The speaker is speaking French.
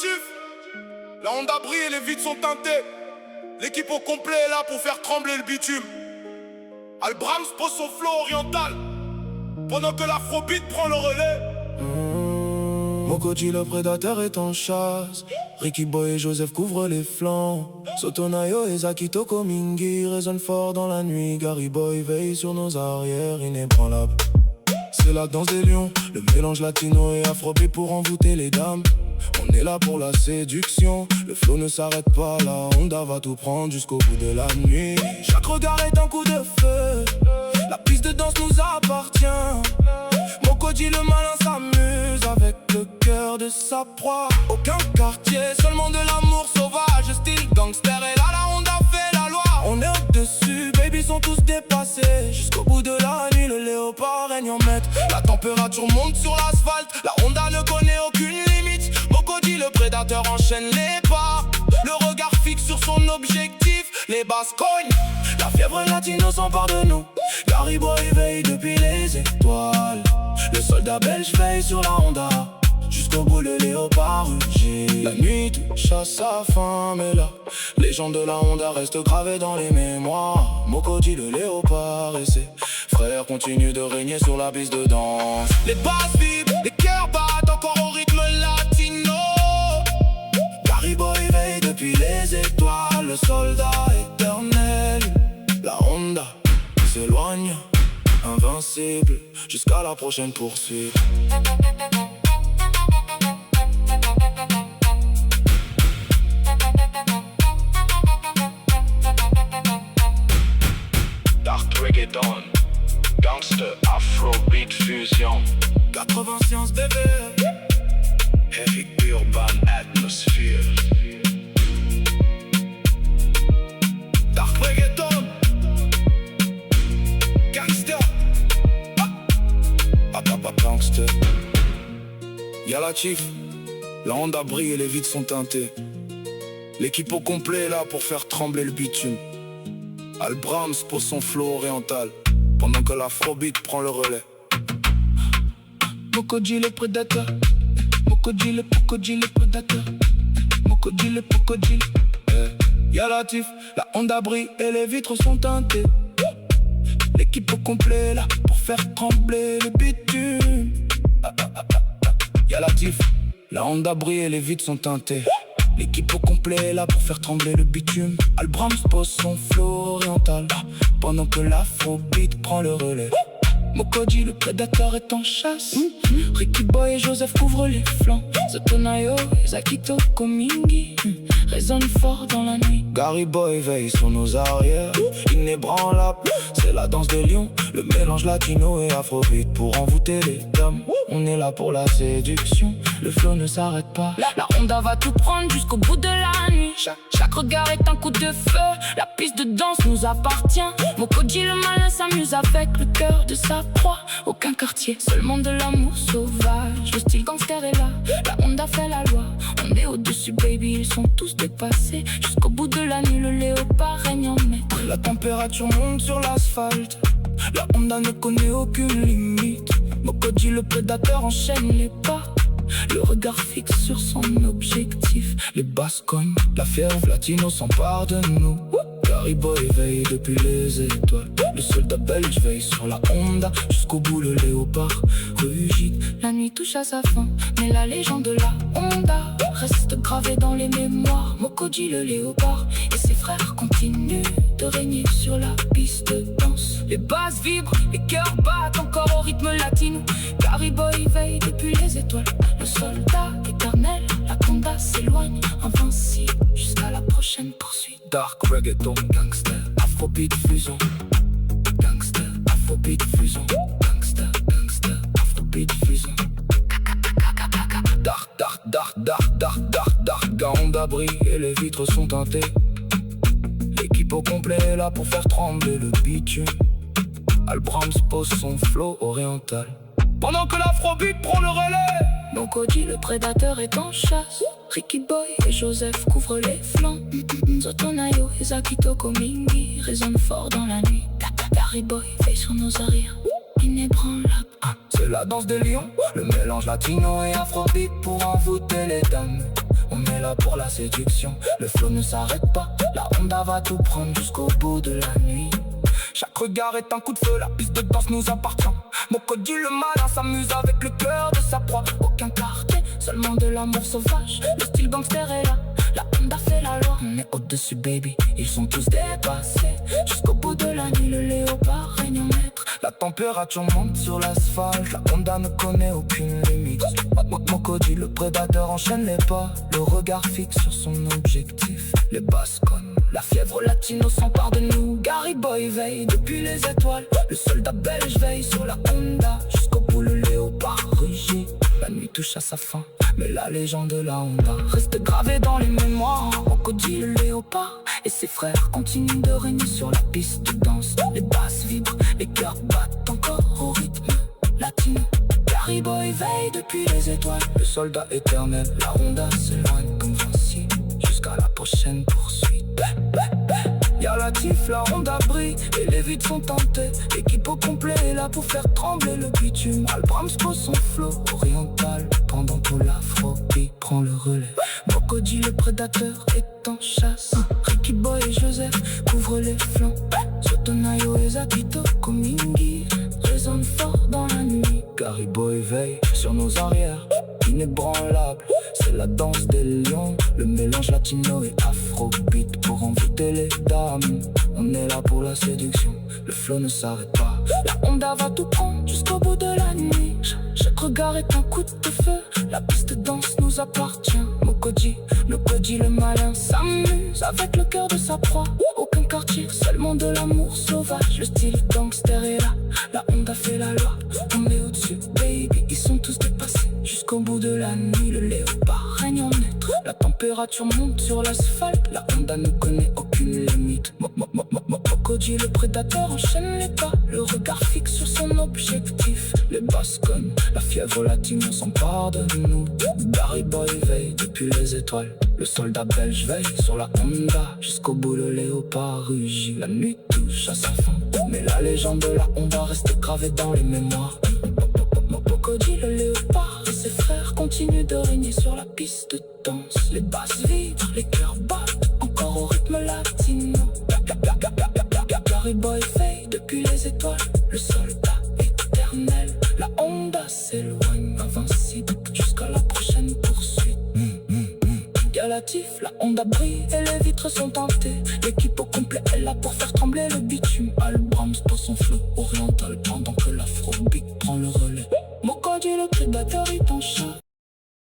Tif, la Honda brille et les vitres sont teintées. L'équipe au complet est là pour faire trembler le bitume. Albrams pose son flow oriental pendant que l'afrobeat prend le relais. Mokoji le prédateur est en chasse. Ricky Boy et Joseph couvrent les flancs. Sotonayo et Zakito Komingi résonnent fort dans la nuit. Gary Boy veille sur nos arrières, inébranlable. C'est la danse des lions, le mélange latino et afrobeat pour envoûter les dames. On est là pour la séduction, le flow ne s'arrête pas, la Honda va tout prendre jusqu'au bout de la nuit. Chaque regard est un coup de feu, la piste de danse nous appartient. Mokoji le malin s'amuse avec le cœur de sa proie. Aucun quartier, seulement de l'amour sauvage, style gangster. Et là la Honda fait la loi. On est au-dessus, baby sont tous dépassés. Jusqu'au bout de la nuit, le léopard règne en maître. La température monte sur l'asphalte, la Honda ne connaît aucune limite. Mokoji le prédateur enchaîne les pas, le regard fixe sur son objectif. Les basses cognent, la fièvre latino s'empare de nous. Gary Boy veille depuis les étoiles, le soldat belge veille sur la Honda. Jusqu'au bout le léopard rugit. La nuit touche à sa fin, mais la légende de la Honda reste gravée dans les mémoires. Mokoji le léopard et ses frères continuent de régner sur la piste de danse. Les basses vibrent, les cœurs battent encore au rythme latino. Gary Boy veille depuis les étoiles, le soldat éternel. La Honda s'éloigne, invincible, jusqu'à la prochaine poursuite. Dark reggaeton, gangster, afrobeat fusion, 80 sciences bébé, heavy urban atmosphere. dark reggaeton, gangster, gangster. Y'a la Chief, la Honda brille et les vitres sont teintées. L'équipe au complet est là pour faire trembler le bitume. Albrams pose son flow oriental pendant que l'afrobeat prend le relais. Mokoji le prédateur, Mokoji le prédateur, Mokoji le Pokoji. Y'a la Tif, la Honda brille et les vitres sont teintées. L'équipe au complet est là pour faire trembler le bitume. Y'a la Tif, la Honda brille et les vitres sont teintées. L'équipe au complet est là pour faire trembler le bitume. Albrams pose son flow oriental pendant que l'afrobeat prend le relais. Mokoji le prédateur est en chasse. Ricky Boy et Joseph couvrent les flancs. Sotonayo et Zakito Komingi résonnent fort dans la nuit. Gary Boy veille sur nos arrières, inébranlable. C'est la danse des lions, le mélange latino et afrobeat pour envoûter les dames. On est là pour la séduction, le flow ne s'arrête pas. La Honda va tout prendre jusqu'au bout de la nuit. Chaque regard est un coup de feu, la piste de danse nous appartient. Mokoji le malin s'amuse avec le cœur de sa proie. Aucun quartier, seulement de l'amour sauvage. Le style gangster est là, la Honda fait la loi. On est au-dessus baby, ils sont tous dépassés. Jusqu'au bout de la nuit, le léopard règne en maître. La température monte sur l'asphalte, la Honda ne connaît aucune limite. Mokoji le prédateur enchaîne les pas, le regard fixe sur son objectif. Les basses cognent, la fièvre latino s'empare de nous. Gary Boy veille depuis les étoiles, le soldat belge veille sur la Honda. Jusqu'au bout le léopard rugit. La nuit touche à sa fin, mais la légende de la Honda reste gravée dans les mémoires. Mokoji le léopard et ses frères continuent de régner sur la piste de danse. Les basses vibrent, les cœurs battent encore au rythme latino. Gary Boy veille depuis les étoiles, le soldat éternel. La Honda s'éloigne, invincible, jusqu'à la prochaine poursuite. Dark reggaeton, gangster, afrobeat fusion. Gangster, afrobeat fusion. Gangster, gangster, afrobeat fusion. Dark, dark, dark, dark, dark, dark, dark. La Honda brille et les vitres sont teintées. L'équipe au complet est là pour faire trembler le bitume. Albrams pose son flow oriental pendant que l'afrobeat prend le relais. Mokoji le prédateur est en chasse. Ricky Boy et Joseph couvrent les flancs. Sotonayo et Zakito Komingi résonnent fort dans la nuit. Gary Boy veille sur nos arrières, inébranlable. C'est la danse des lions, le mélange latino et afrobeat pour envoûter les dames. On là pour la séduction. Le flow ne s'arrête pas, la Honda va tout prendre jusqu'au bout de la nuit. Chaque regard est un coup de feu, la piste de danse nous appartient. Mokodi le malin s'amuse avec le cœur de sa proie. Aucun quartier, seulement de l'amour sauvage. Le style gangster est là, la Honda fait la loi. On est au-dessus baby, ils sont tous dépassés. Jusqu'au bout de la nuit, le léopard règne en maître. La température monte sur l'asphalte, la Honda ne connaît aucune limite. Mokodi le prédateur enchaîne les pas, le regard fixe sur son objectif. Les basses connes, la fièvre latino s'empare de nous. Gary Boy veille depuis les étoiles, le soldat belge veille sur la Honda. Jusqu'au bout le léopard rugit, la nuit touche à sa fin, mais la légende de la Honda reste gravée dans les mémoires. Mokodi le léopard et ses frères continuent de régner sur la piste de danse. Les basses vibrent, les cœurs battent encore au rythme latino. Gary Boy veille depuis les étoiles, le soldat éternel, la Honda s'éloigne comme Vinci, jusqu'à la prochaine poursuite. Y'a Latif, la Honda brille et les vides sont tentées. L'équipe au complet est là pour faire trembler le bitume. Albrams pose son flow oriental pendant que l'afrobeat prend le relais. Mokodi le prédateur est en chasse, Ricky Boy et Joseph couvrent les flancs. Sotonayo et Zakito Komingi résonnent fort dans la nuit. Gary Boy veille sur nos arrières, inébranlable, c'est la danse des lions. Le mélange latino et afrobeat pour envoûter les dames. On est là pour la séduction, le flow ne s'arrête pas. La Honda va tout prendre jusqu'au bout de la nuit. Chaque regard est un coup de feu, la piste de danse nous appartient. Mokodi le malin s'amuse avec le cœur de sa proie. Aucun quartier, seulement de l'amour sauvage. Le style gangster est là, la Honda fait la loi. On est au-dessus, baby, ils sont tous dépassés. Jusqu'au bout de la nuit, le léopard règne en maître. La température monte sur l'asphalte, la Honda ne connaît aucune limite. Mokodi le prédateur enchaîne les pas, le regard fixe sur son objectif. Les basses connes, la fièvre latino s'empare de nous. Gary Boy veille depuis les étoiles, le soldat belge veille sur la Honda. Jusqu'au bout le léopard rugit, la nuit touche à sa fin, mais la légende de la Honda reste gravée dans les mémoires. Mokodi le léopard et ses frères continuent de régner sur la piste de danse. Les basses vibrent, les cœurs battent encore au rythme latino. Gary Boy veille depuis les étoiles, le soldat éternel, la Honda s'éloigne invincible jusqu'à la prochaine poursuite. Y'a Latif, la Honda brille et les vitres sont teintées. L'équipe au complet est là pour faire trembler le bitume. Albrams pose son flow oriental pendant que l'afrobeat prend le relais. Mokodi le prédateur est en chasse,